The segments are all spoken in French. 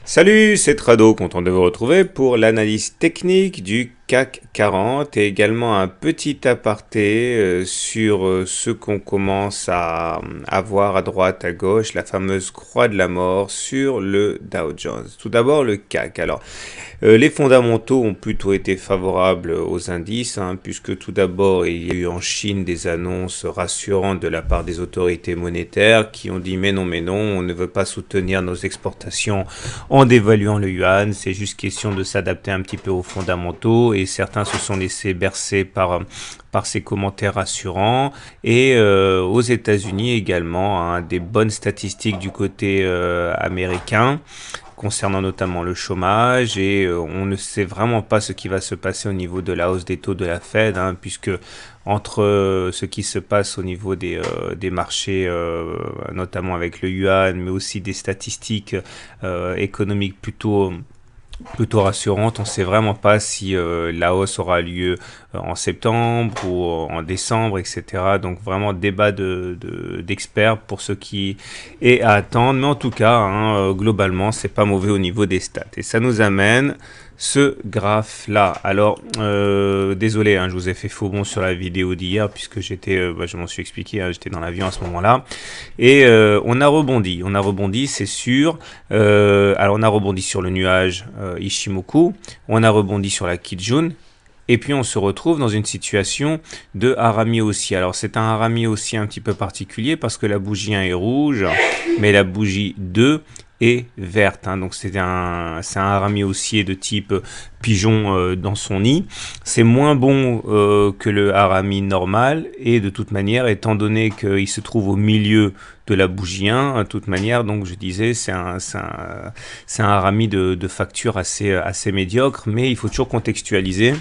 Salut, c'est Trado, content de vous retrouver pour l'analyse technique du CAC 40 et également un petit aparté sur ce qu'on commence à voir à droite, à gauche, la fameuse croix de la mort sur le Dow Jones. Tout d'abord le CAC. Alors, les fondamentaux ont plutôt été favorables aux indices, puisque tout d'abord il y a eu en Chine des annonces rassurantes de la part des autorités monétaires qui ont dit mais non, on ne veut pas soutenir nos exportations en dévaluant le yuan, c'est juste question de s'adapter un petit peu aux fondamentaux et certains se sont laissés bercer par ces commentaires rassurants et aux États-Unis également, des bonnes statistiques du côté américain concernant notamment le chômage et on ne sait vraiment pas ce qui va se passer au niveau de la hausse des taux de la Fed, puisque entre ce qui se passe au niveau des marchés, notamment avec le yuan, mais aussi des statistiques économiques plutôt rassurante. On ne sait vraiment pas si la hausse aura lieu en septembre ou en décembre, etc. Donc vraiment débat d'experts pour ce qui est à attendre. Mais en tout cas, globalement, c'est pas mauvais au niveau des stats. Et ça nous amène ce graphe-là. Alors, désolé, je vous ai fait faux bond sur la vidéo d'hier puisque je m'en suis expliqué, j'étais dans l'avion à ce moment-là. Et on a rebondi, c'est sûr. Alors, on a rebondi sur le nuage Ishimoku, on a rebondi sur la Kijun. Et puis on se retrouve dans une situation de harami haussier. Alors c'est un harami haussier un petit peu particulier parce que la bougie 1 est rouge, mais la bougie 2 est verte. Donc c'est un harami haussier de type pigeon dans son nid. C'est moins bon que le harami normal et de toute manière, étant donné qu'il se trouve au milieu de la bougie 1, de toute manière, donc je disais, c'est un harami de facture assez médiocre, mais il faut toujours contextualiser.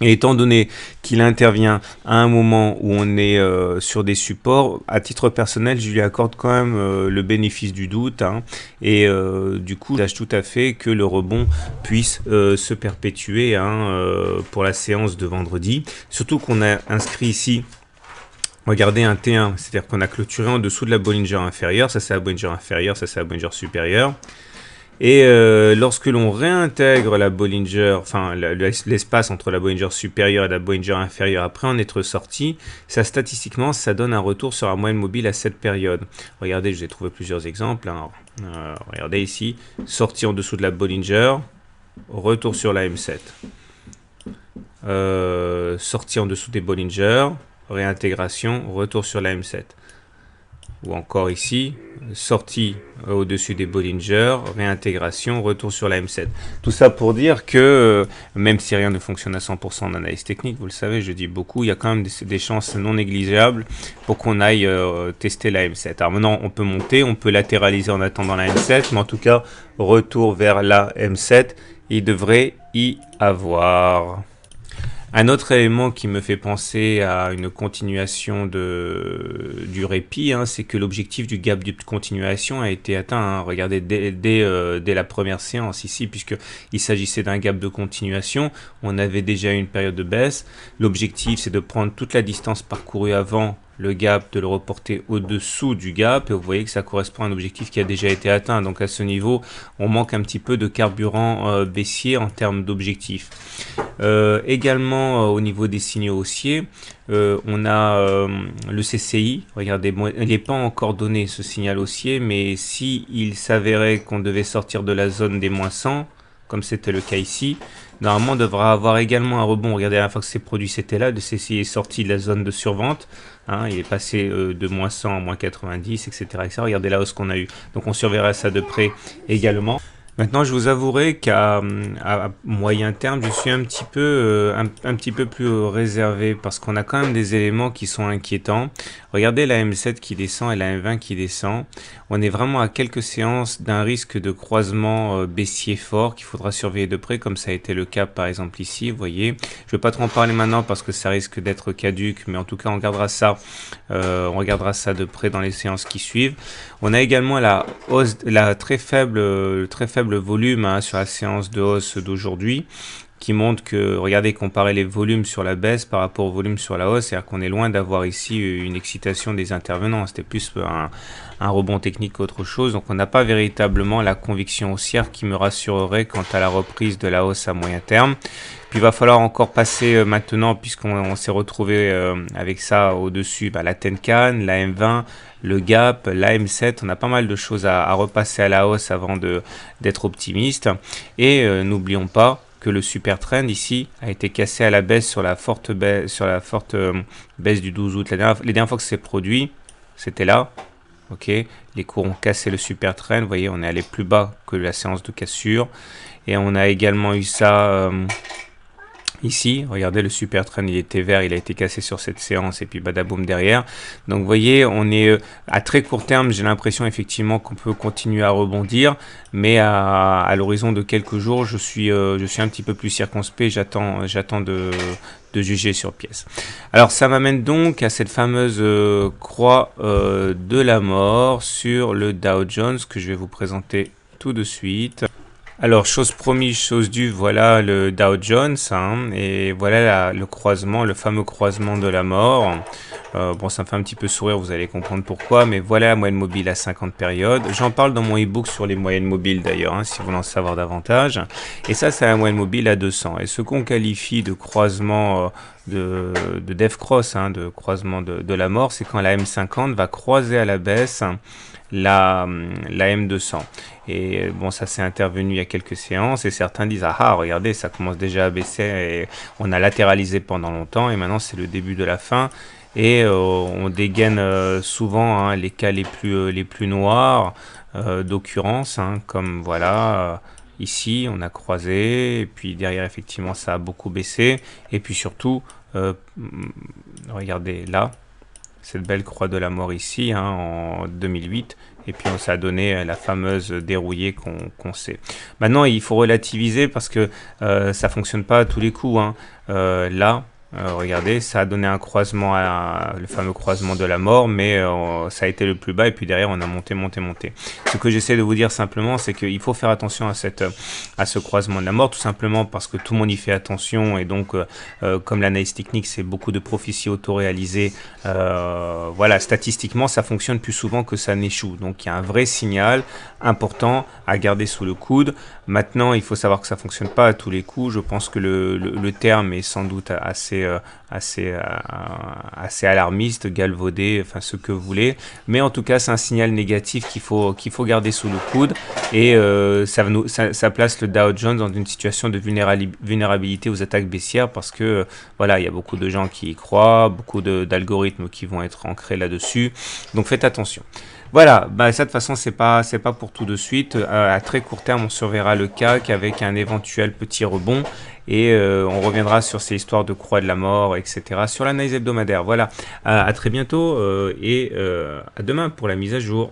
Et étant donné qu'il intervient à un moment où on est sur des supports, à titre personnel, je lui accorde quand même le bénéfice du doute. Et du coup, je tout à fait que le rebond puisse se perpétuer pour la séance de vendredi. Surtout qu'on a inscrit ici, regardez, un T1, c'est-à-dire qu'on a clôturé en dessous de la Bollinger inférieure. Ça, c'est la Bollinger inférieure, ça, c'est la Bollinger supérieure. Et lorsque l'on réintègre la Bollinger, enfin l'espace entre la Bollinger supérieure et la Bollinger inférieure après en être sorti, ça statistiquement ça donne un retour sur la moyenne mobile à cette période. Regardez, je vais trouver plusieurs exemples. Regardez ici, sortie en dessous de la Bollinger, retour sur la M7. Sortie en dessous des Bollinger, réintégration, retour sur la M7. Ou encore ici, sortie au-dessus des Bollinger, réintégration, retour sur la M7. Tout ça pour dire que, même si rien ne fonctionne à 100% en analyse technique, vous le savez, je dis beaucoup, il y a quand même des chances non négligeables pour qu'on aille tester la M7. Alors maintenant, on peut monter, on peut latéraliser en attendant la M7, mais en tout cas, retour vers la M7, il devrait y avoir. Un autre élément qui me fait penser à une continuation du répit, c'est que l'objectif du gap de continuation a été atteint. Regardez, dès la première séance ici, puisqu'il s'agissait d'un gap de continuation, on avait déjà eu une période de baisse. L'objectif, c'est de prendre toute la distance parcourue avant le gap, de le reporter au-dessous du gap, et vous voyez que ça correspond à un objectif qui a déjà été atteint. Donc à ce niveau, on manque un petit peu de carburant baissier en termes d'objectifs. Également au niveau des signaux haussiers, on a le CCI. Regardez, il n'est pas encore donné ce signal haussier, mais si il s'avérait qu'on devait sortir de la zone des moins 100, comme c'était le cas ici, normalement on devra avoir également un rebond. Regardez, la fois que ces produits c'était là, le CCI est sorti de la zone de survente, il est passé de moins 100 à moins 90, etc., etc. Regardez la hausse qu'on a eu. Donc on surveillera ça de près également. Maintenant, je vous avouerai qu'à moyen terme, je suis un petit peu plus réservé parce qu'on a quand même des éléments qui sont inquiétants. Regardez la M7 qui descend et la M20 qui descend. On est vraiment à quelques séances d'un risque de croisement baissier fort qu'il faudra surveiller de près, comme ça a été le cas par exemple ici. Vous voyez, je ne vais pas trop en parler maintenant parce que ça risque d'être caduque, mais en tout cas, on regardera ça de près dans les séances qui suivent. On a également la hausse, le très faible volume sur la séance de hausse d'aujourd'hui. qui montre que, regardez, comparer les volumes sur la baisse par rapport au volume sur la hausse, c'est-à-dire qu'on est loin d'avoir ici une excitation des intervenants, c'était plus un rebond technique qu'autre chose, donc on n'a pas véritablement la conviction haussière qui me rassurerait quant à la reprise de la hausse à moyen terme. Puis il va falloir encore passer maintenant, puisqu'on s'est retrouvé avec ça au-dessus, la Tenkan, la M20, le Gap, la M7, on a pas mal de choses à repasser à la hausse avant d'être optimiste. Et n'oublions pas que le super trend ici a été cassé à la baisse sur la forte baisse, baisse du 12 août. Les dernières fois que c'est produit, c'était là. Ok, les cours ont cassé le super trend. Vous voyez, on est allé plus bas que la séance de cassure. Et on a également eu ça ici. Regardez, le super trend, il était vert, il a été cassé sur cette séance et puis badaboum derrière. Donc vous voyez, on est à très court terme, j'ai l'impression effectivement qu'on peut continuer à rebondir, mais à l'horizon de quelques jours, je suis un petit peu plus circonspect, j'attends de juger sur pièce. Alors ça m'amène donc à cette fameuse croix de la mort sur le Dow Jones que je vais vous présenter tout de suite. Alors, chose promise, chose due, voilà le Dow Jones, hein, et voilà le croisement, le fameux croisement de la mort. Bon, ça me fait un petit peu sourire, vous allez comprendre pourquoi, mais voilà la moyenne mobile à 50 périodes. J'en parle dans mon e-book sur les moyennes mobiles d'ailleurs, hein, si vous voulez en savoir davantage. Et ça, c'est la moyenne mobile à 200. Et ce qu'on qualifie de croisement de Death Cross, hein, de croisement de la mort, c'est quand la M50 va croiser à la baisse la M200. Et bon, ça s'est intervenu il y a quelques séances et certains disent ah regardez, ça commence déjà à baisser et on a latéralisé pendant longtemps et maintenant c'est le début de la fin. Et on dégaine souvent hein, les cas les plus noirs d'occurrence, hein, comme voilà, ici on a croisé, et puis derrière effectivement ça a beaucoup baissé, et puis surtout, regardez là, cette belle croix de la mort ici, hein, en 2008, et puis ça a donné la fameuse dérouillée qu'on sait. Maintenant il faut relativiser parce que ça fonctionne pas à tous les coups, hein. Là, regardez, ça a donné un croisement, le fameux croisement de la mort, mais ça a été le plus bas et puis derrière on a monté. Ce que j'essaie de vous dire simplement, c'est qu'il faut faire attention à ce croisement de la mort, tout simplement parce que tout le monde y fait attention et donc comme l'analyse technique c'est beaucoup de prophéties autoréalisées, voilà, statistiquement ça fonctionne plus souvent que ça n'échoue. Donc il y a un vrai signal important à garder sous le coude. Maintenant, il faut savoir que ça fonctionne pas à tous les coups. Je pense que le terme est sans doute assez alarmiste, galvaudé, enfin ce que vous voulez. Mais en tout cas, c'est un signal négatif qu'il faut garder sous le coude. Et ça place le Dow Jones dans une situation de vulnérabilité aux attaques baissières parce que voilà, il y a beaucoup de gens qui y croient, beaucoup d'algorithmes qui vont être ancrés là-dessus. Donc faites attention. Voilà, ça de toute façon c'est pas pour tout de suite. À très court terme, on surveillera le CAC avec un éventuel petit rebond et on reviendra sur ces histoires de croix de la mort, etc. sur l'analyse hebdomadaire. Voilà, à très bientôt et à demain pour la mise à jour.